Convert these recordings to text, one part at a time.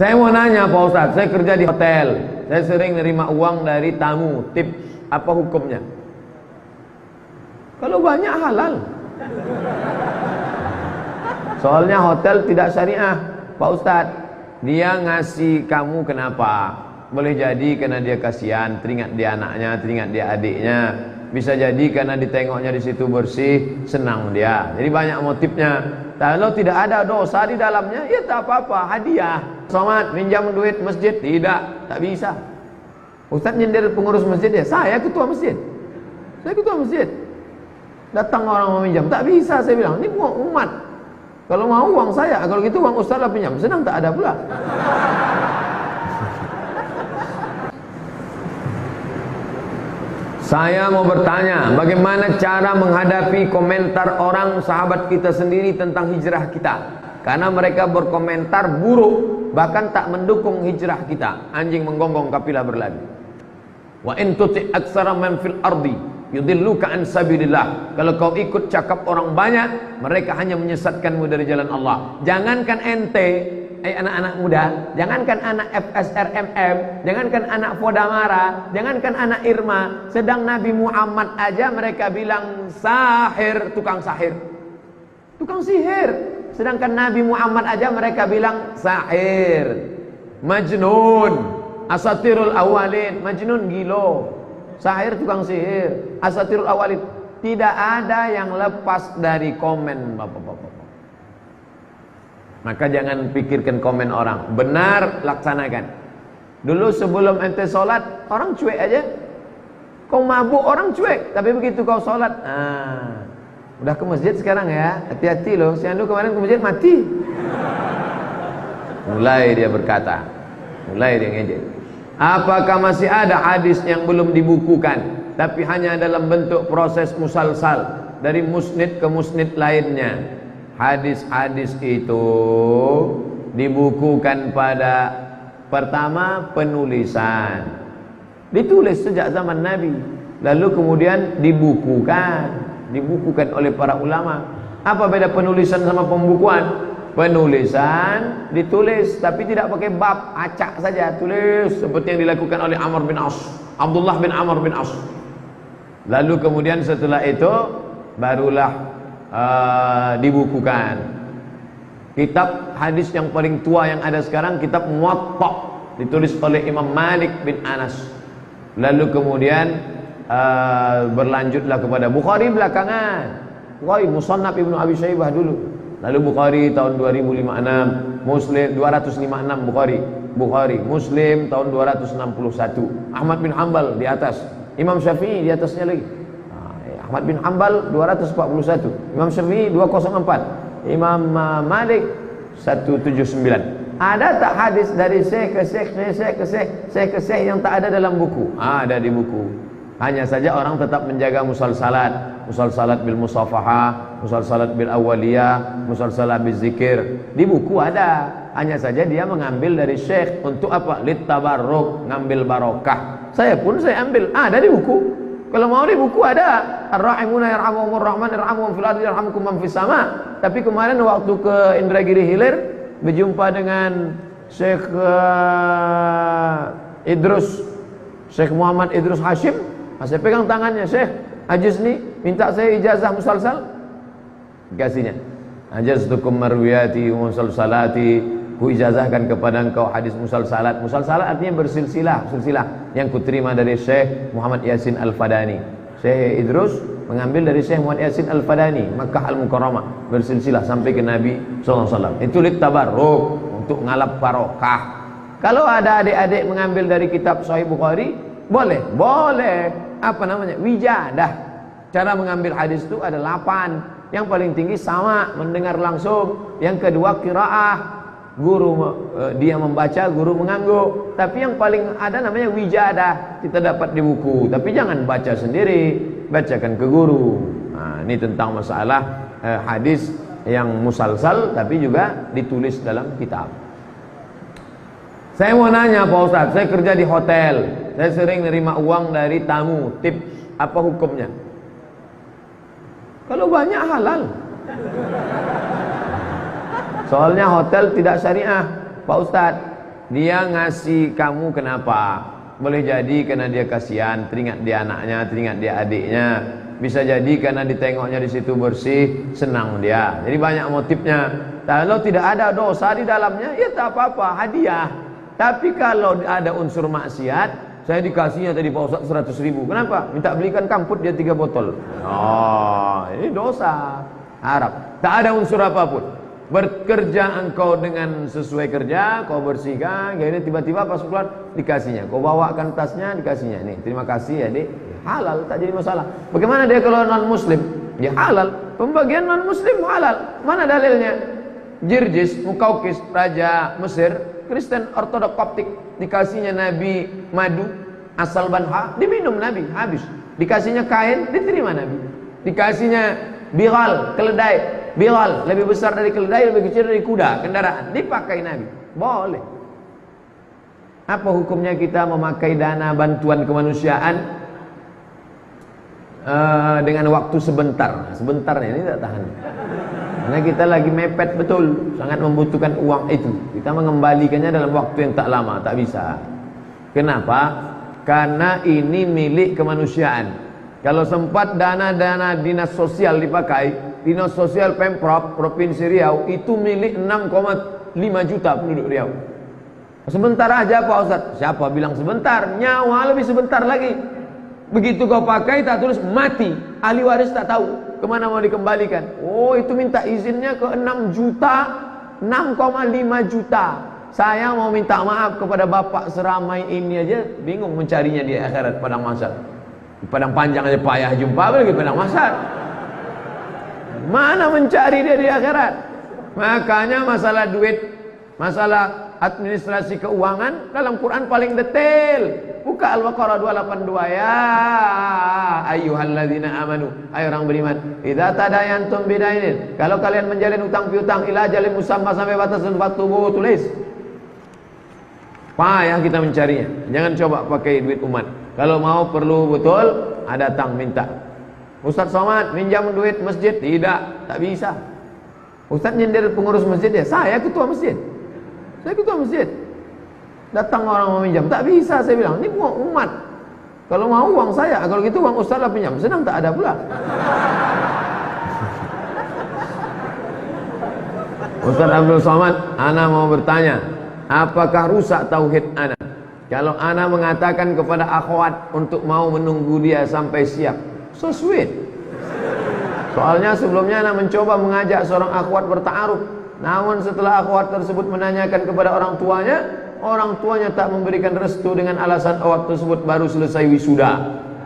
Saya mau nanya Pak Ustadz, saya kerja di hotel, saya sering nerima uang dari tamu, tip, apa hukumnya? Kalau banyak halal. Soalnya hotel tidak syariah Pak Ustadz. Dia ngasih kamu kenapa? Boleh jadi karena dia kasihan, teringat dia anaknya, teringat dia adiknya. Bisa jadi karena ditengoknya di situ bersih, senang dia. Jadi banyak motifnya. Kalau tidak ada dosa di dalamnya, ya tak apa-apa, hadiah. Somad, minjam duit masjid, tidak, tak bisa. Ustadz nyindir pengurus masjid ya, saya ketua masjid. Saya ketua masjid. Datang orang mau minjam, tak bisa, saya bilang, ini uang umat. Kalau mau uang saya, kalau gitu uang ustadz lah pinjam, senang tak ada pula. Saya mau bertanya, bagaimana cara menghadapi komentar orang sahabat kita sendiri tentang hijrah kita? Karena mereka berkomentar buruk, bahkan tak mendukung hijrah kita. Anjing menggonggong kapilah berlari. Wa in tuti' aktsara man fil ardi yudilluka an sabilillah. Kalau kau ikut cakap orang banyak, mereka hanya menyesatkanmu dari jalan Allah. Jangankan ente, anak-anak muda, jangankan anak FSRMM, jangankan anak Fodamara, jangankan anak Irma, sedang Nabi Muhammad aja mereka bilang sahir, tukang sahir, tukang sihir. Sedangkan Nabi Muhammad aja mereka bilang sahir, majnun, asatirul awalin, majnun gilo, sahir tukang sihir, asatirul awalin. Tidak ada yang lepas dari komen bapak-bapak. Maka jangan pikirkan komen orang, benar laksanakan. Dulu sebelum ente sholat, orang cuek aja. Kau mabuk orang cuek, tapi begitu kau sholat, udah ke masjid sekarang ya, hati-hati loh. Si Andu kemarin ke masjid mati. Mulai dia berkata, mulai dia ngejek. Apakah masih ada hadis yang belum dibukukan, tapi hanya dalam bentuk proses musalsal dari musnid ke musnid lainnya? Hadis-hadis itu dibukukan pada pertama penulisan, ditulis sejak zaman Nabi, lalu kemudian dibukukan oleh para ulama. Apa beda penulisan sama pembukuan? Penulisan ditulis tapi tidak pakai bab, acak saja tulis seperti yang dilakukan oleh Amr bin As, Abdullah bin Amr bin As. Lalu kemudian setelah itu barulah dibukukan. Kitab hadis yang paling tua yang ada sekarang kitab Muwatta, ditulis oleh Imam Malik bin Anas. Lalu kemudian berlanjutlah kepada Bukhari belakangan. Bukhari Musannaf Ibnu Abi Syaibah dulu. Lalu Bukhari tahun 2056, Muslim 256 Bukhari, Muslim tahun 261. Ahmad bin Hanbal di atas, Imam Syafi'i di atasnya lagi. Ahmad bin Hanbal 241, Imam Syafi'i 204, Imam Malik 179. Ada tak hadis dari syekh ke syekh yang tak ada dalam buku? Ada di buku. Hanya saja orang tetap menjaga musalsalat bil musafahah, musalsalat bil awaliyah, musalsalat bil zikir. Di buku ada. Hanya saja dia mengambil dari syekh untuk apa? Lit tabarruk, ngambil barokah. Saya pun saya ambil, ada di buku. Kalau mau di buku ada, ar-rahimuna yarhamuhumur rahman yarhamuhum fil ardi yarhamukum man fis sama. Tapi kemarin waktu ke Indragiri Hilir berjumpa dengan Syekh Syekh Muhammad Idrus Hashim. Saya pegang tangannya, Syekh Ajizni minta saya ijazah musalsal. Kasihnya. Ajaztukum marwiyati wa musalsalati. Ku ijazahkan kepada engkau hadis musalsalat. Musalsalat artinya bersilsilah, silsilah yang kuterima dari Syekh Muhammad Yasin Al-Fadani. Syekh Idrus mengambil dari Syekh Muhammad Yasin Al-Fadani, Makkah Al-Mukarramah, bersilsilah sampai ke Nabi SAW. Itu lit tabarruk, untuk ngalap barokah. Kalau ada adik-adik mengambil dari kitab Sahih Bukhari, boleh. Apa namanya? Wijadah. Cara mengambil hadis itu ada 8. Yang paling tinggi sama, mendengar langsung. Yang kedua qiraah, guru dia membaca, guru mengangguk. Tapi yang paling ada namanya wijadah, kita dapat di buku. Tapi jangan baca sendiri, bacakan ke guru. Nah, ini tentang masalah hadis yang musalsal tapi juga ditulis dalam kitab. Saya mau nanya Pak Ustadz, saya kerja di hotel, saya sering nerima uang dari tamu, tip, apa hukumnya? Kalau banyak halal. Soalnya hotel tidak syariah Pak Ustadz. dia ngasih kamu kenapa? Boleh jadi karena dia kasihan, teringat dia anaknya, teringat dia adiknya. Bisa jadi karena ditengoknya di situ bersih, senang dia. Jadi banyak motifnya. Kalau tidak ada dosa di dalamnya, ya tak apa-apa, hadiah. Tapi kalau ada unsur maksiat, saya dikasihnya tadi Pak Ustaz 100.000. Kenapa? Minta belikan kamput dia 3 botol. Oh, ini dosa. Harap. Tak ada unsur apapun. Bekerja engkau dengan sesuai kerja, kau bersihkan, ini tiba-tiba pas keluar dikasihnya. Kau bawakan tasnya, dikasihnya. Nih, terima kasih ya, Dik. Halal, tak jadi masalah. Bagaimana dia kalau non muslim? Ya halal. Pembagian non muslim halal. Mana dalilnya? Jirjis, Mukaukis, raja Mesir, Kristen Ortodok Koptik, dikasihnya Nabi madu asal Banha, diminum Nabi, habis. Dikasihnya kain, diterima Nabi. Dikasihnya biral, keledai, biral lebih besar dari keledai, lebih kecil dari kuda, kendaraan, dipakai Nabi. Boleh. Apa hukumnya kita memakai dana bantuan kemanusiaan dengan waktu sebentar? Sebentar ini tak tahan. Karena kita lagi mepet betul, sangat membutuhkan uang itu. Kita mengembalikannya dalam waktu yang tak lama, tak bisa. Kenapa? Karena ini milik kemanusiaan. Kalau sempat dana-dana dinas sosial dipakai, dinas sosial Pemprov Provinsi Riau itu milik 6,5 juta penduduk Riau. Sebentar aja Pak Ustaz. Siapa bilang sebentar? Nyawa lebih sebentar lagi. Begitu kau pakai tak tulis mati, ahli waris tak tahu kemana mau dikembalikan. Oh, itu minta izinnya ke 6 juta, 6,5 juta. Saya mau minta maaf kepada bapak seramai ini aja, bingung mencarinya di akhirat padang mahsyar. Di padang panjang aja payah jumpa, lagi padang mahsyar. Mana mencari dia di akhirat? Makanya masalah duit, masalah administrasi keuangan dalam Quran paling detail. Buka Al-Baqarah 282 ya ayyuhalladzina amanu, ayo orang beriman, idza tadayantum bidainin, kalau kalian menjalin utang piutang ila ajalin musamma sampai batas tempat tubuh, tulis. Payah kita mencarinya. Jangan coba pakai duit umat. Kalau mau perlu betul, datang minta. Ustaz Somad minjam duit masjid, tidak, tak bisa. Ustaz nyindir pengurus masjid ya, saya ketua masjid. Saya ketua masjid. Datang orang mau minjam, tak bisa, saya bilang, ini uang umat. Kalau mau uang saya, kalau gitu uang ustaz lah pinjam, senang tak ada pula. Ustaz Abdul Somad, ana mau bertanya, apakah rusak tauhid ana kalau ana mengatakan kepada akhwat untuk mau menunggu dia sampai siap? So sweet. Soalnya sebelumnya ana mencoba mengajak seorang akhwat berta'aruf, namun setelah akhwat tersebut menanyakan kepada orang tuanya tak memberikan restu dengan alasan akhwat tersebut baru selesai wisuda.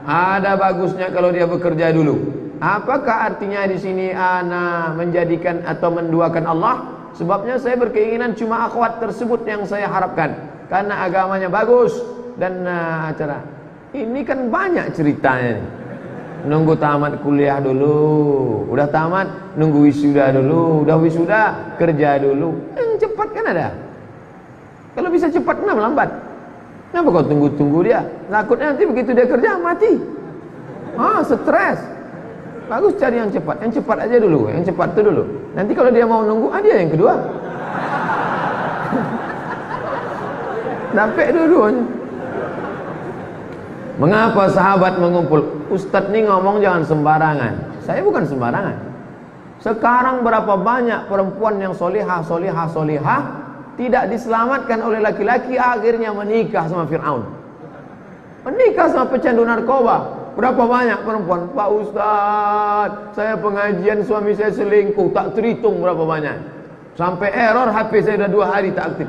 Ada bagusnya kalau dia bekerja dulu. Apakah artinya di sini ana menjadikan atau menduakan Allah? Sebabnya saya berkeinginan cuma akhwat tersebut yang saya harapkan, karena agamanya bagus dan acara. Ini kan banyak ceritanya nih. Nunggu tamat kuliah dulu, udah tamat nunggu wisuda dulu, udah wisuda kerja dulu. Yang cepat kan ada. Kalau bisa cepat kenapa lambat? Kenapa kau tunggu-tunggu dia? Takutnya nanti begitu dia kerja mati. Stres. Bagus cari yang cepat aja dulu, yang cepat itu dulu. Nanti kalau dia mau nunggu, dia yang kedua. Dapat dua-duanya. Mengapa sahabat mengumpul? Ustadz nih ngomong jangan sembarangan. Saya bukan sembarangan. Sekarang berapa banyak perempuan yang solihah tidak diselamatkan oleh laki-laki, akhirnya menikah sama Fir'aun, menikah sama pecandu narkoba. Berapa banyak perempuan, Pak Ustadz, saya pengajian suami saya selingkuh, tak terhitung berapa banyak. Sampai error HP saya sudah 2 hari tak aktif.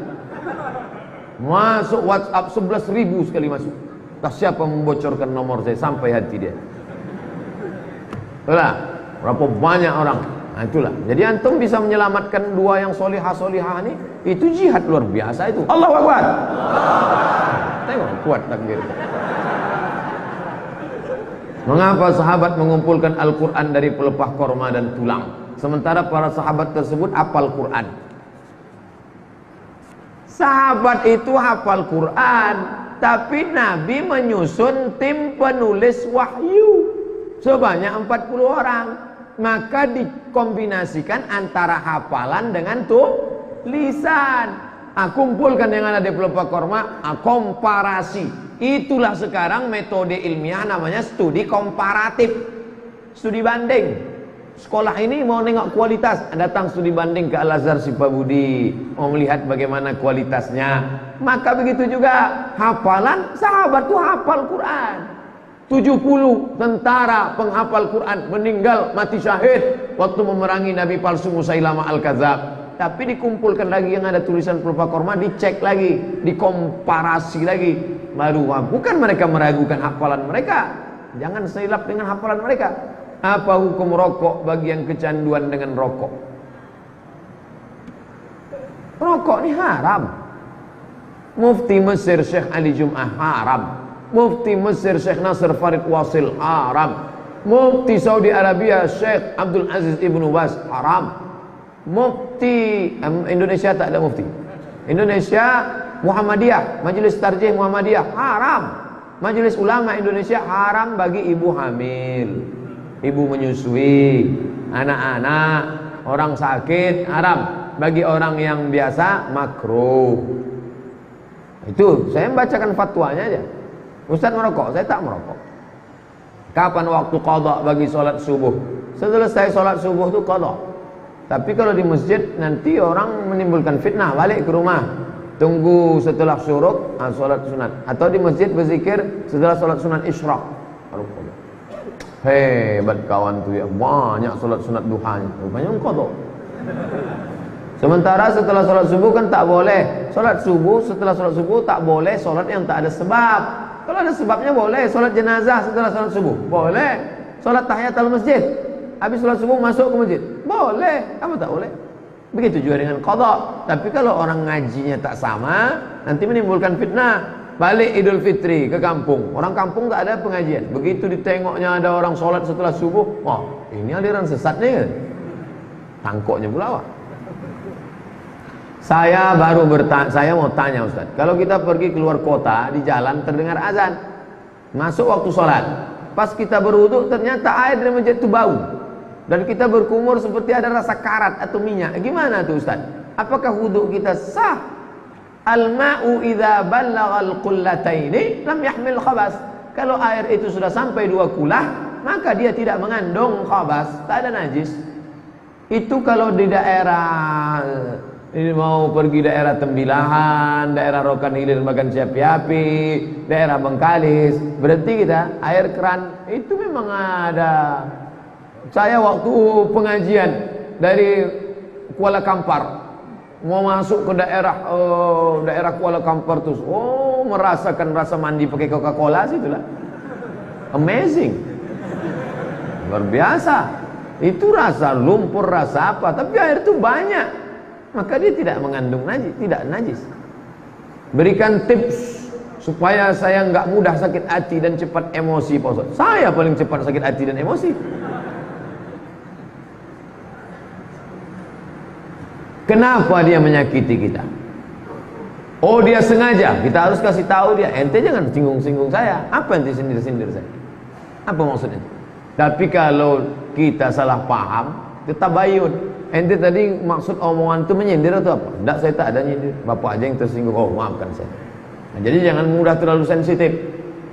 Masuk WhatsApp 11.000 sekali masuk. Tak siapa membocorkan nomor saya sampai hati dia. Itulah, berapa banyak orang. Nah itulah. Jadi antum bisa menyelamatkan 2 yang solihah ini, itu jihad luar biasa itu. Allahu Akbar. Tengok kuat takbir. Mengapa sahabat mengumpulkan Al-Quran dari pelepah korma dan tulang, sementara para sahabat tersebut hafal Quran? Sahabat itu hafal Quran, tapi Nabi menyusun tim penulis wahyu sebanyak 40 orang. Maka dikombinasikan antara hafalan dengan tulisan. Kumpulkan yang ada di pelupa korma, komparasi. Itulah sekarang metode ilmiah namanya studi komparatif, studi banding. Sekolah ini mau nengok kualitas, datang studi banding ke Al-Azhar Sipabudi, mau melihat bagaimana kualitasnya. Maka begitu juga hafalan, sahabat tuh hafal Quran. 70 tentara penghafal Quran meninggal mati syahid waktu memerangi Nabi palsu Musailamah Al-Kadzab. Tapi dikumpulkan lagi yang ada tulisan pelupa korma, dicek lagi, dikomparasi lagi. Baru bukan mereka meragukan hafalan mereka. Jangan silap dengan hafalan mereka. Apa hukum rokok bagi yang kecanduan dengan rokok? Rokok ini haram. Mufti Mesir Syekh Ali Jum'ah haram. Mufti Mesir Syekh Nasir Farid Wasil haram. Mufti Saudi Arabia Syekh Abdul Aziz Ibnu Baz haram. Mufti Indonesia tak ada mufti. Indonesia Muhammadiyah, Majelis Tarjih Muhammadiyah haram. Majelis Ulama Indonesia haram bagi ibu hamil, ibu menyusui, anak-anak, orang sakit haram. Bagi orang yang biasa makruh. Itu saya membacakan fatwanya aja. Ustaz merokok, saya tak merokok. Kapan waktu qadha bagi sholat subuh? Selesai sholat subuh itu qadha. Tapi kalau di masjid nanti orang menimbulkan fitnah, balik ke rumah, tunggu setelah syuruk, sholat sunat. Atau di masjid berzikir setelah sholat sunat isyraq. Hebat kawan tuh ya, banyak sholat sunat duhanya. Rupanya qadha. Sementara setelah sholat subuh kan tak boleh. Sholat subuh, setelah sholat subuh tak boleh sholat yang tak ada sebab. Kalau ada sebabnya boleh. Sholat jenazah setelah sholat subuh boleh. Sholat tahiyatul masjid, habis sholat subuh masuk ke masjid boleh. Apa tak boleh? Begitu juga dengan qadha. Tapi kalau orang ngajinya tak sama, nanti menimbulkan fitnah. Balik Idul Fitri ke kampung, orang kampung tak ada pengajian. Begitu ditengoknya ada orang sholat setelah subuh, wah ini aliran sesat nih kan? Tangkoknya pula wah. Saya mau tanya Ustaz, kalau kita pergi keluar kota, di jalan terdengar azan, masuk waktu sholat, pas kita berwudu ternyata air dari masjid itu bau, dan kita berkumur seperti ada rasa karat atau minyak. Gimana tuh Ustaz? Apakah wudu kita sah? Al-ma'u idza ballaghal qullataini lam yahmil khabas. Kalau air itu sudah sampai 2 kulah, maka dia tidak mengandung khabas, tak ada najis. Itu kalau di daerah ini mau pergi daerah Tembilahan, daerah Rokan Hilir Makan Siapi-api, daerah Bengkalis, berarti kita air keran itu memang ada. Saya waktu pengajian dari Kuala Kampar mau masuk ke daerah Kuala Kampar tuh, merasakan rasa mandi pakai Coca-Cola situlah. Amazing. Luar biasa. Itu rasa lumpur, rasa apa, tapi air itu banyak. Maka dia tidak mengandung najis, tidak najis. Berikan tips supaya saya nggak mudah sakit hati dan cepat emosi, Pak Ustaz. Saya paling cepat sakit hati dan emosi. Kenapa dia menyakiti kita? Oh, dia sengaja. Kita harus kasih tahu dia, ente jangan singgung-singgung saya. Apa ente sindir-sindir saya? Apa maksudnya? Tapi kalau kita salah paham, kita tabayun. Ente tadi maksud omongan itu menyindir atau apa? Tidak, saya tak ada nyindir. Bapak aja yang tersinggung. Oh, maafkan saya. Nah, jadi jangan mudah terlalu sensitif.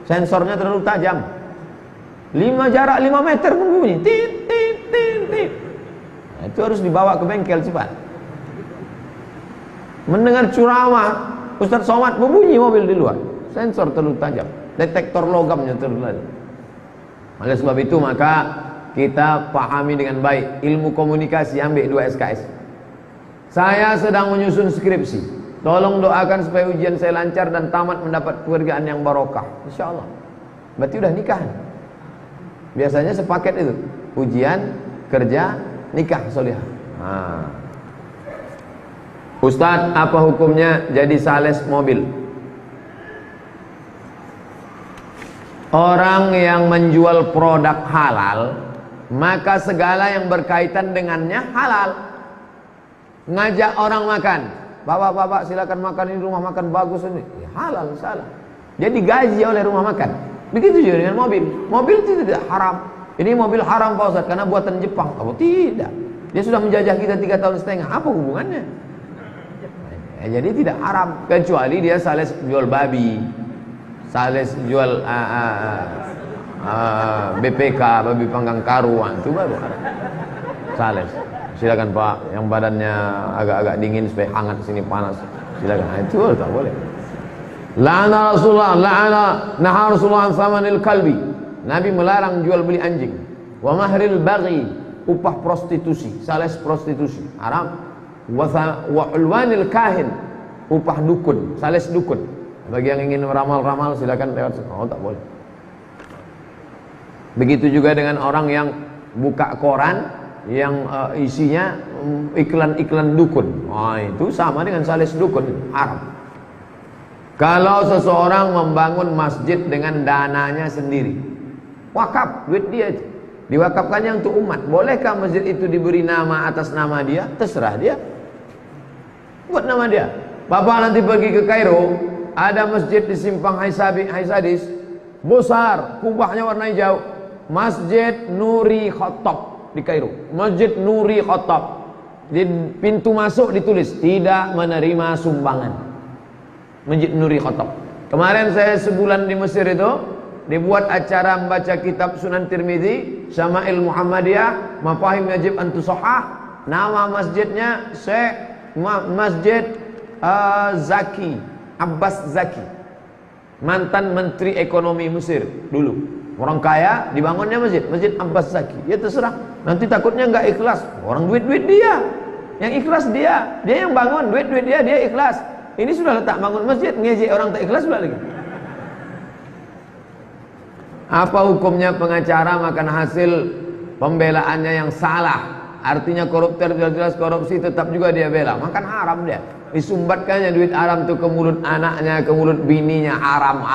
Sensornya terlalu tajam. Jarak 5 meter pun bunyi. Tit, tit, tit, tit. Nah, itu harus dibawa ke bengkel cepat. Mendengar ceramah Ustaz Somad berbunyi mobil di luar. Sensor terlalu tajam. Detektor logamnya terlalu tajam. Oleh sebab itu maka kita pahami dengan baik ilmu komunikasi, ambil 2 SKS. Saya sedang menyusun skripsi. Tolong doakan supaya ujian saya lancar dan tamat mendapat pekerjaan yang barokah. Insyaallah. Berarti udah nikah. Biasanya sepaket itu. Ujian, kerja, nikah solihah. Ustaz, apa hukumnya jadi sales mobil? Orang yang menjual produk halal, maka segala yang berkaitan dengannya halal. Ngajak orang makan, bapak-bapak silakan makan ini, rumah makan bagus ini, ya, halal, salah. Jadi gaji oleh rumah makan. Begitu juga dengan mobil. Mobil itu tidak haram. Ini mobil haram Pak Ustaz karena buatan Jepang. Oh tidak, dia sudah menjajah kita 3,5 tahun. Apa hubungannya? Ya, jadi tidak haram, kecuali dia sales jual babi, sales jual BPK, babi panggang karuan, itu baru haram. Sales. Silakan Pak, yang badannya agak-agak dingin supaya hangat, sini panas. Silakan. Nah, itu tak boleh. La'ana Rasulullah, naha Rasulullah an samanil kalbi. Nabi melarang jual beli anjing. Wa mahril baghi, upah prostitusi, sales prostitusi, haram. Wa ulwanil kahin, upah dukun, sales dukun. Bagi yang ingin meramal-ramal silakan lewat. Oh, tak boleh. Begitu juga dengan orang yang buka koran yang isinya iklan-iklan dukun. Itu sama dengan sales dukun, haram. Kalau seseorang membangun masjid dengan dananya sendiri, wakaf, duit dia itu diwakafkannya untuk umat, bolehkah masjid itu diberi nama atas nama dia? Terserah dia, buat nama dia. Bapak nanti pergi ke Kairo, ada masjid di simpang Haisadis, besar, kubahnya warna hijau, Masjid Nuri Khattab di Kairo, Masjid Nuri Khattab. Di pintu masuk ditulis tidak menerima sumbangan, Masjid Nuri Khattab. Kemarin saya sebulan di Mesir itu, dibuat acara membaca kitab Sunan Tirmizi, Syama'il Muhammadiyah, Mafahim Yajib Antusahah. Nama masjidnya Masjid Zaki, Abbas Zaki, mantan Menteri Ekonomi Mesir dulu. Orang kaya dibangunnya Masjid Abbas Zaki. Ya terserah. Nanti takutnya nggak ikhlas. Orang duit dia, yang ikhlas dia yang bangun, duit dia ikhlas. Ini sudah letak bangun masjid, ngejek orang tak ikhlas pula lagi. Apa hukumnya pengacara makan hasil pembelaannya yang salah? Artinya koruptor jelas korupsi tetap juga dia bela. Makan haram dia. Disumbatkannya duit haram itu ke mulut anaknya, ke mulut bininya, haram.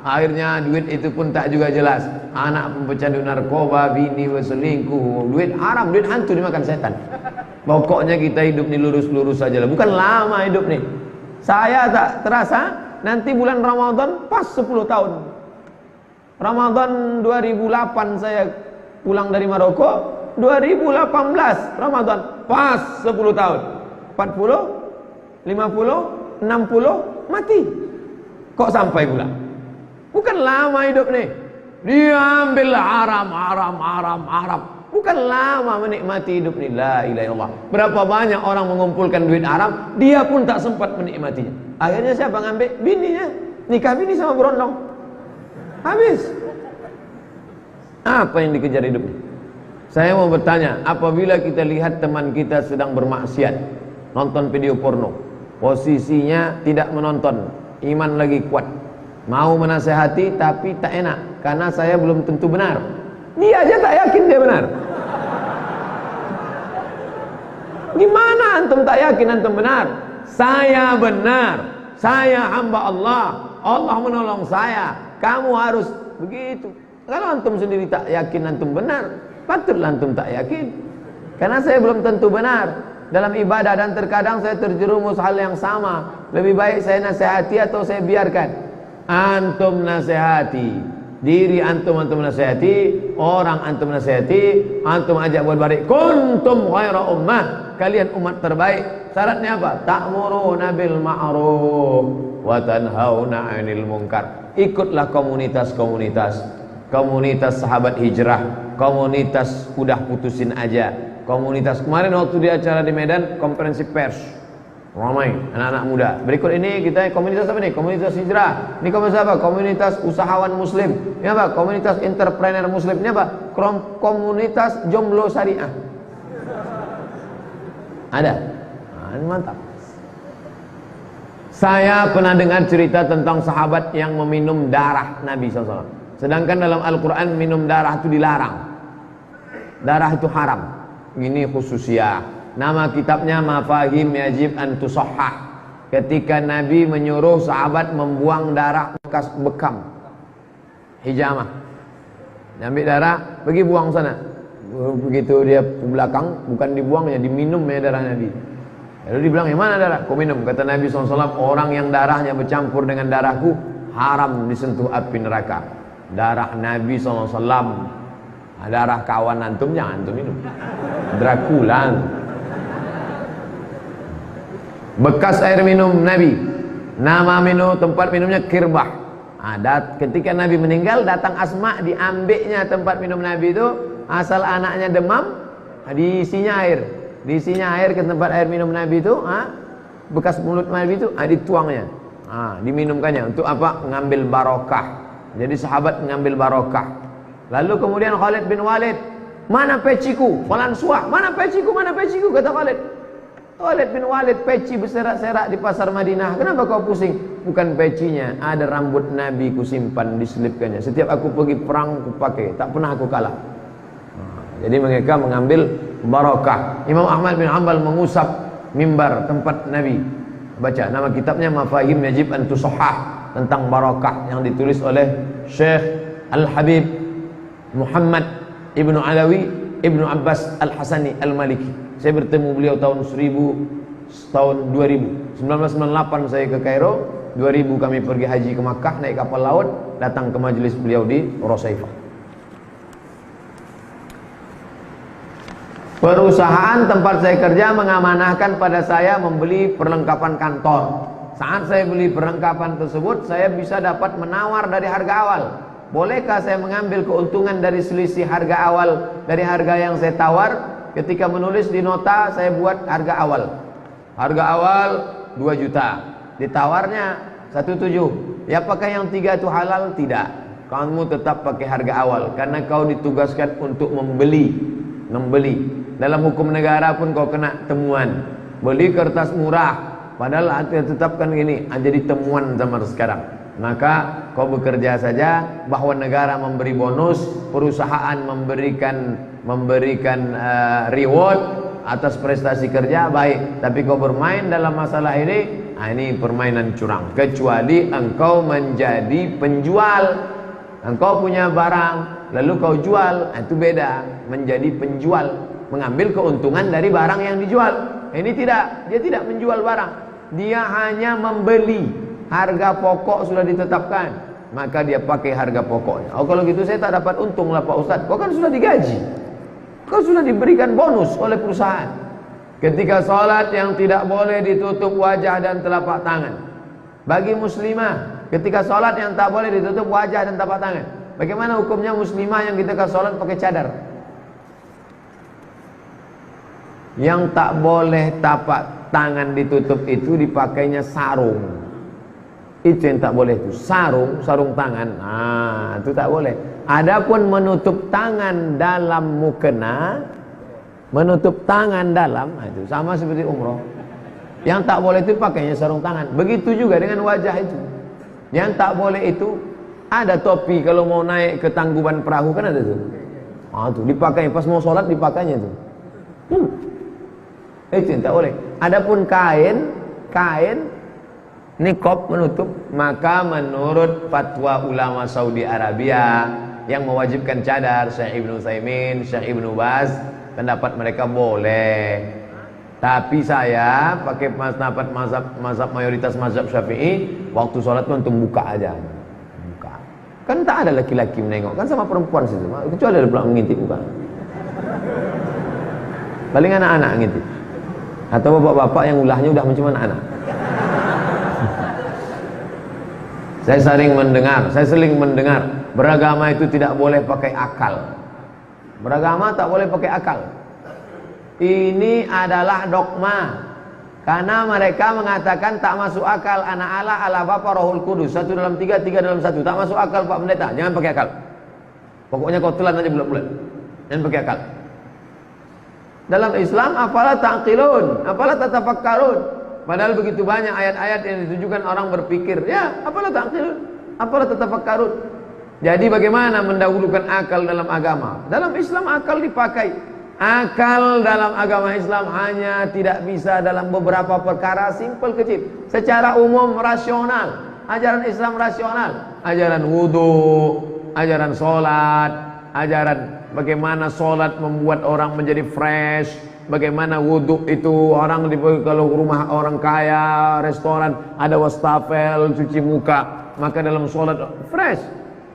Akhirnya duit itu pun tak juga jelas. Anak pecandu narkoba, bini berselingkuh, duit haram, duit hantu dimakan setan. Pokoknya kita hidup ni lurus-lurus saja lah. Bukan lama hidup nih. Saya tak terasa nanti bulan Ramadan pas 10 tahun. Ramadan 2008 saya pulang dari Maroko, 2018 Ramadan pas 10 tahun. 40, 50, 60 mati. Kok sampai pula? Bukan lama hidup nih. Dia ambil haram. Bukan lama menikmati hidup nih. La ilaha illallah. Berapa banyak orang mengumpulkan duit haram, dia pun tak sempat menikmatinya. Akhirnya siapa ngambil? Bininya. Nikah bini sama berondong. Habis. Apa yang dikejar hidup ini? Saya mau bertanya, apabila kita lihat teman kita sedang bermaksiat, nonton video porno, posisinya tidak menonton, iman lagi kuat, mau menasehati tapi tak enak karena saya belum tentu benar. Dia aja tak yakin dia benar. Gimana antum tak yakin antum benar? Saya benar, saya hamba Allah, Allah menolong saya. Kamu harus begitu. Kalau antum sendiri tak yakin antum benar, patutlah antum tak yakin. Karena saya belum tentu benar dalam ibadah dan terkadang saya terjerumus hal yang sama. Lebih baik saya nasihati atau saya biarkan? Antum nasihati diri, antum nasihati orang, antum nasihati, antum ajak buat baik. Kuntum khaira ummah, kalian umat terbaik. Syaratnya apa? Ta'muruna bil ma'ruf wa tanhauna 'anil munkar. Ikutlah komunitas sahabat hijrah, komunitas udah putusin aja, komunitas kemarin waktu di acara di Medan konferensi pers ramai anak-anak muda. Berikut ini kita komunitas apa nih? Komunitas hijrah. Ini komunitas apa? Komunitas usahawan muslim. Ini apa? Komunitas entrepreneur muslim. Ini apa? Komunitas jomblo syariah. Ada. Mantap. Saya pernah dengar cerita tentang sahabat yang meminum darah Nabi SAW. Sedangkan dalam Al-Quran minum darah itu dilarang. Darah itu haram. Ini khususnya. Nama kitabnya Mafahim Yajib Antusahah. Ketika Nabi menyuruh sahabat membuang darah bekas bekam, hijamah, ambil darah, pergi buang sana. Begitu dia ke belakang, bukan dibuangnya, diminum ya darah Nabi. Lalu dibilang, yang mana darah? Kau minum. Kata Nabi SAW, orang yang darahnya bercampur dengan darahku haram disentuh api neraka. Darah Nabi SAW, darah kawan antum jangan antum minum. Dracula. bekas air minum Nabi. Nama minum tempat minumnya Kirbah. Ketika Nabi meninggal, datang Asma, diambilnya tempat minum Nabi itu. Asal anaknya demam, diisinya air ke tempat air minum Nabi itu. Bekas mulut Nabi itu dituangnya, diminumkannya. Untuk apa? Mengambil barokah. Jadi sahabat mengambil barokah. Lalu kemudian Khalid bin Walid, mana peciku? Falan suah, mana peciku? Mana peciku? Kata Khalid. Khalid bin Walid, peci berserak-serak di pasar Madinah. Kenapa kau pusing? Bukan pecinya, ada rambut Nabi ku simpan, diselipkannya. Setiap aku pergi perang ku pakai, tak pernah aku kalah. Jadi mereka mengambil barokah. Imam Ahmad bin Hanbal mengusap mimbar tempat Nabi. Baca nama kitabnya Mafahim Yajib an Tusahhah, tentang barokah, yang ditulis oleh Syekh Al-Habib Muhammad Ibnu Alawi Ibnu Abbas Al-Hasani Al-Maliki. Saya bertemu beliau tahun 2000. 1998 saya ke Kairo, 2000 kami pergi haji ke Makkah naik kapal laut, datang ke majelis beliau di Rosaifah. Perusahaan tempat saya kerja mengamanahkan pada saya membeli perlengkapan kantor. Saat saya beli perlengkapan tersebut, saya bisa dapat menawar dari harga awal. Bolehkah saya mengambil keuntungan dari selisih harga awal dari harga yang saya tawar? Ketika menulis di nota, saya buat harga awal. Harga awal 2 juta. Ditawarnya 1,7. Ya, apakah yang 3 itu halal? Tidak. Kamu tetap pakai harga awal karena kau ditugaskan untuk membeli. Dalam hukum negara pun kau kena temuan. Beli kertas murah, padahal tetapkan gini, jadi temuan zaman sekarang. Maka kau bekerja saja, bahwa negara memberi bonus, perusahaan memberikan reward atas prestasi kerja, baik. Tapi kau bermain dalam masalah ini, ini permainan curang. Kecuali engkau menjadi penjual. Engkau punya barang, lalu kau jual, itu beda. Menjadi penjual, mengambil keuntungan dari barang yang dijual. Ini tidak, dia tidak menjual barang, dia hanya membeli. Harga pokok sudah ditetapkan, maka dia pakai harga pokoknya. Oh, kalau gitu saya tak dapat untung lah Pak Ustadz. Kau kan sudah digaji, kau sudah diberikan bonus oleh perusahaan. Ketika sholat yang tidak boleh ditutup wajah dan telapak tangan. Bagi muslimah, ketika sholat yang tak boleh ditutup wajah dan telapak tangan. Bagaimana hukumnya muslimah yang ketika sholat pakai cadar? Yang tak boleh tapak tangan ditutup itu dipakainya sarung. Itu yang tak boleh itu, sarung tangan. Itu tak boleh. Adapun menutup tangan dalam mukena, menutup tangan dalam, itu sama seperti umroh. Yang tak boleh itu pakainya sarung tangan. Begitu juga dengan wajah itu. Yang tak boleh itu ada topi kalau mau naik ke tangkuban perahu, kan ada tuh. Tuh dipakai pas mau sholat, dipakainya tuh. Itu yang tak boleh. Adapun kain niqab menutup, maka menurut fatwa ulama Saudi Arabia yang mewajibkan cadar, Syekh Ibnu Utsaimin, Syekh Ibnu Baz, pendapat mereka boleh. Tapi saya pakai pendapat mazhab mayoritas mazhab Syafi'i, waktu sholat itu untuk buka aja. Buka. Kan tak ada laki-laki menengok, kan sama perempuan situ. Kecuali ada pula mengintip buka. Paling anak-anak ngintip. Atau bapak-bapak yang ulahnya udah macam anak-anak. Saya sering mendengar beragama itu tidak boleh pakai akal. Beragama tak boleh pakai akal. Ini adalah dogma. Karena mereka mengatakan tak masuk akal, anak Allah, Allah Bapa, Rohul Kudus, 1 dalam 3, 3 dalam 1. Tak masuk akal Pak Pendeta, jangan pakai akal. Pokoknya kau telan aja bulat-bulat. Jangan pakai akal. Dalam Islam, apalah ta'qilun, apalah tatafakkarun. Padahal begitu banyak ayat-ayat yang ditujukan orang berpikir. Ya, apalah ta'qilun, apalah tatafakkarun. Jadi bagaimana mendahulukan akal dalam agama? Dalam Islam akal dipakai. Akal dalam agama Islam hanya tidak bisa dalam beberapa perkara simpel kecil. Secara umum rasional. Ajaran Islam rasional. Ajaran wudu, ajaran sholat, ajaran bagaimana sholat membuat orang menjadi fresh. Bagaimana wudhu itu orang kalau rumah orang kaya, restoran ada wastafel, cuci muka. Maka dalam sholat fresh.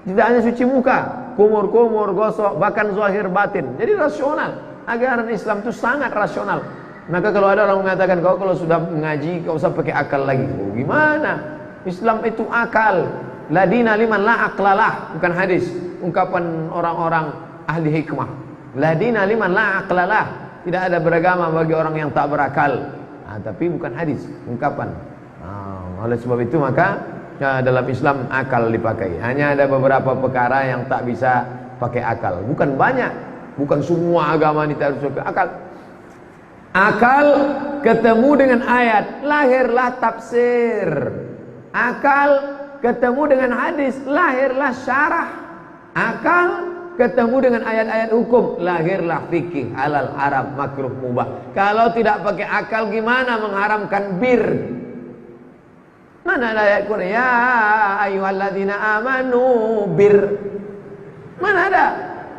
Tidak hanya cuci muka, kumur-kumur, gosok, bahkan zahir batin. Jadi rasional. Ajaran Islam itu sangat rasional. Maka kalau ada orang mengatakan kau kalau sudah mengaji kau usah pakai akal lagi. Oh, gimana? Islam itu akal. La dina liman la aqlalah, bukan hadis. Ungkapan orang-orang ahli hikmah. La dina liman la aqlalah. Tidak ada beragama bagi orang yang tak berakal. Tapi bukan hadis, ungkapan. Oleh sebab itu maka dalam Islam akal dipakai. Hanya ada beberapa perkara yang tak bisa pakai akal. Bukan banyak, bukan semua agama ini harus pakai akal. Akal ketemu dengan ayat, lahirlah tafsir. Akal ketemu dengan hadis, lahirlah syarah. Akal ketemu dengan ayat-ayat hukum, lahirlah fikih, halal, haram, makruh, mubah. Kalau tidak pakai akal gimana mengharamkan bir? Mana ada ayat Quran? Ya ayyuhalladzina amanu bir. Mana ada?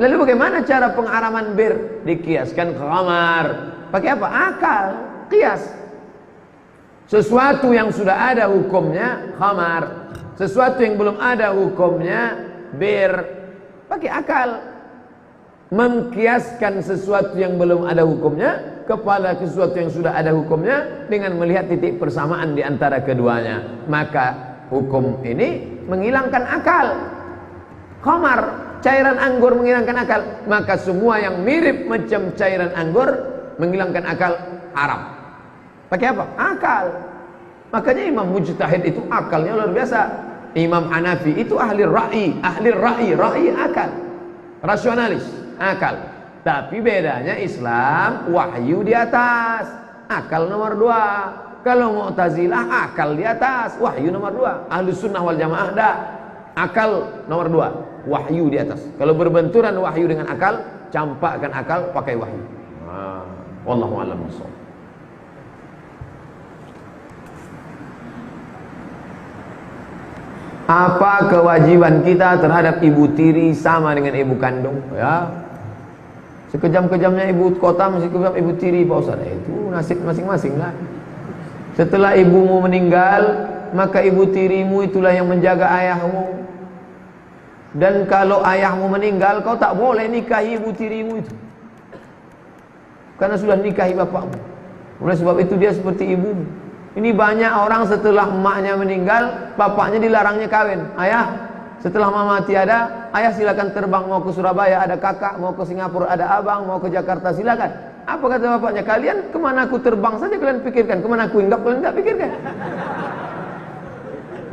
Lalu bagaimana cara pengharaman bir? Dikiaskan ke khamar. Pakai apa? Akal, kias. Sesuatu yang sudah ada hukumnya khamar, sesuatu yang belum ada hukumnya bir. Pakai akal. Mengkiaskan sesuatu yang belum ada hukumnya kepada sesuatu yang sudah ada hukumnya dengan melihat titik persamaan di antara keduanya, maka hukum ini menghilangkan akal. Khamar, cairan anggur menghilangkan akal, maka semua yang mirip macam cairan anggur menghilangkan akal, haram. Pakai apa? Akal. Makanya Imam Mujtahid itu akalnya luar biasa. Imam Hanafi itu ahli ra'i akal, rasionalis, akal. Tapi bedanya Islam wahyu di atas, akal nomor 2. Kalau Mu'tazilah akal di atas, wahyu nomor 2. Ahlus Sunnah wal Jamaah dah, akal nomor 2, wahyu di atas. Kalau berbenturan wahyu dengan akal, campakkan akal pakai wahyu. Wallahu a'lam bishawab. Apa kewajiban kita terhadap ibu tiri sama dengan ibu kandung? Ya, sekejam-kejamnya ibu kota masih kejam ibu tiri, Pak Ustaz. Itu nasib masing-masing lah. Setelah ibumu meninggal, maka ibu tirimu itulah yang menjaga ayahmu. Dan kalau ayahmu meninggal, kau tak boleh nikahi ibu tirimu itu, karena sudah nikahi bapakmu. Oleh sebab itu dia seperti ibumu. Ini banyak orang setelah emaknya meninggal, bapaknya dilarangnya kawin. Ayah, setelah mama tiada, ayah silakan terbang, mau ke Surabaya ada kakak, mau ke Singapura ada abang, mau ke Jakarta silakan. Apa kata bapaknya? Kalian kemana aku terbang saja kalian pikirkan, kemana aku hinggap kalian tak pikirkan.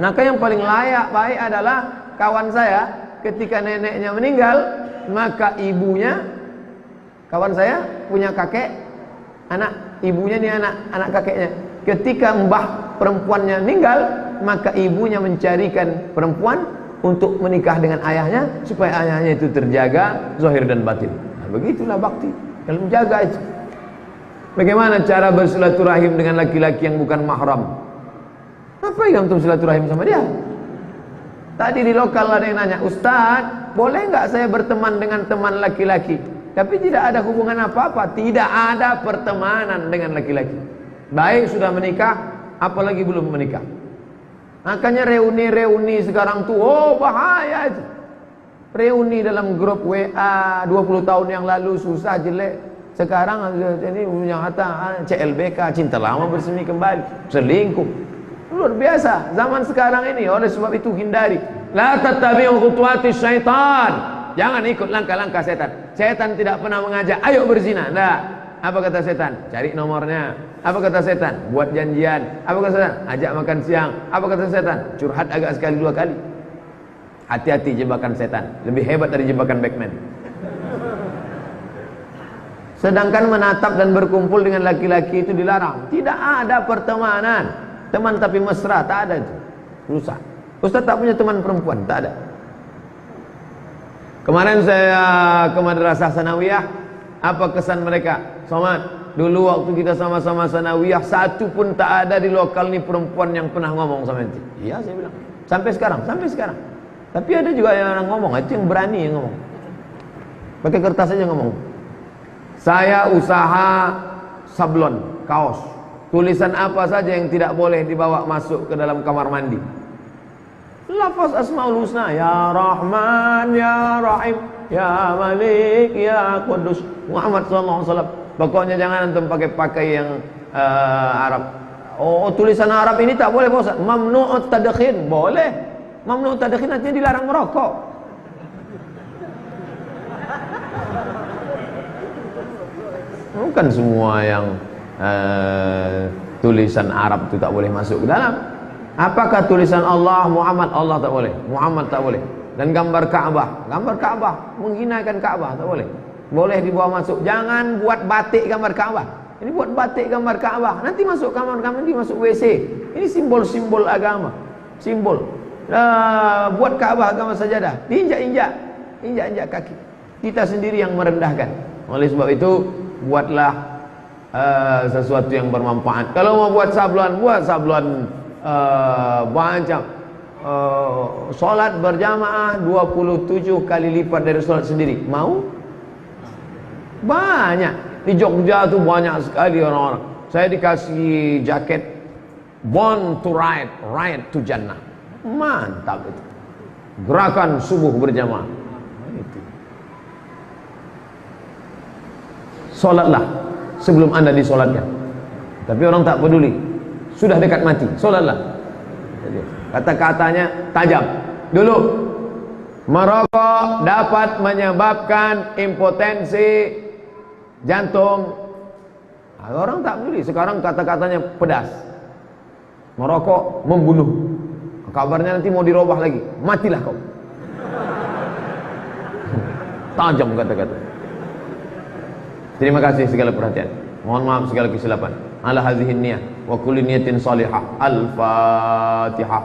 Maka yang paling layak baik adalah kawan saya ketika neneknya meninggal, maka ibunya, kawan saya punya kakek, anak ibunya nih anak kakeknya. Ketika mbah perempuannya meninggal, maka ibunya mencarikan perempuan untuk menikah dengan ayahnya supaya ayahnya itu terjaga zahir dan batin. Nah, begitulah bakti, kalau menjaga itu. Bagaimana cara bersilaturahim dengan laki-laki yang bukan mahram? Apa yang untuk silaturahim sama dia? Tadi di lokal ada yang nanya, Ustaz, boleh nggak saya berteman dengan teman laki-laki tapi tidak ada hubungan apa-apa? Tidak ada pertemanan dengan laki-laki. Baik sudah menikah, apalagi belum menikah. Makanya reuni-reuni sekarang tuh, oh bahaya itu. Reuni dalam grup WA 20 tahun yang lalu susah, jelek. Sekarang ini yang kata CLBK, cinta lama bersemi kembali, selingkuh. Luar biasa zaman sekarang ini. Oleh sebab itu hindari. La tattabi'u khutuwati syaitan. Jangan ikut langkah-langkah setan. Setan tidak pernah mengajak ayo berzina. Nah, apa kata setan? Cari nomornya. Apa kata setan? Buat janjian. Apa kata setan? Ajak makan siang. Apa kata setan? Curhat agak sekali 2 kali. Hati-hati jebakan setan, lebih hebat dari jebakan Batman. Sedangkan menatap dan berkumpul dengan laki-laki itu dilarang. Tidak ada pertemanan. Teman tapi mesra, tak ada itu. Rusak. Ustaz tak punya teman perempuan, tak ada. Kemarin saya ke Madrasah Sanawiyah, apa kesan mereka? Somad, dulu waktu kita sama-sama Sanawiyah, satu pun tak ada di lokal ni perempuan yang pernah ngomong sama ente. Iya, saya bilang. Sampai sekarang. Tapi ada juga yang ngomong, itu yang berani yang ngomong. Pakai kertas aja ngomong. Saya usaha sablon, kaos. Tulisan apa saja yang tidak boleh dibawa masuk ke dalam kamar mandi? Lafaz Asmaul Husna, Ya Rahman, Ya Rahim, Ya Malik, Ya Qudus, Muhammad SAW. Pokoknya jangan antum pakai yang Arab. Oh, tulisan Arab ini tak boleh, Pak Ustaz. Mamnu'ut tadkhin. Boleh. Mamnu'ut tadkhin artinya dilarang merokok. Bukan semua yang tulisan Arab itu tak boleh masuk ke dalam. Apakah tulisan Allah, Muhammad, Allah tak boleh, Muhammad tak boleh. Dan gambar Ka'bah menghinakan Ka'bah tak boleh. Boleh dibawa masuk. Jangan buat batik gambar Ka'bah. Ini buat batik gambar Ka'bah, nanti masuk kamar, nanti masuk WC. Ini simbol-simbol agama, simbol. Buat Ka'bah agama sajadah, diinjak kaki. Kita sendiri yang merendahkan. Oleh sebab itu, buatlah sesuatu yang bermanfaat. Kalau mau buat sablon, macam solat berjamaah 27 kali lipat dari solat sendiri. Mau? Banyak. Di Jogja tuh banyak sekali orang-orang. Saya dikasih jaket Born to Ride, Ride to Jannah. Mantap itu. Gerakan subuh berjamaah. Itu. Solatlah sebelum Anda disolatkan. Tapi orang tak peduli. Sudah dekat mati, solatlah. Kata-katanya tajam. Dulu merokok dapat menyebabkan impotensi jantung. Orang tak peduli. Sekarang kata-katanya pedas. Merokok membunuh. Kabarnya nanti mau dirubah lagi. Matilah kau. Tajam kata-kata. Terima kasih segala perhatian. Mohon maaf segala kesilapan. Ala hadhihi niyah wa kulli niyatin salihah. Al-Fatihah.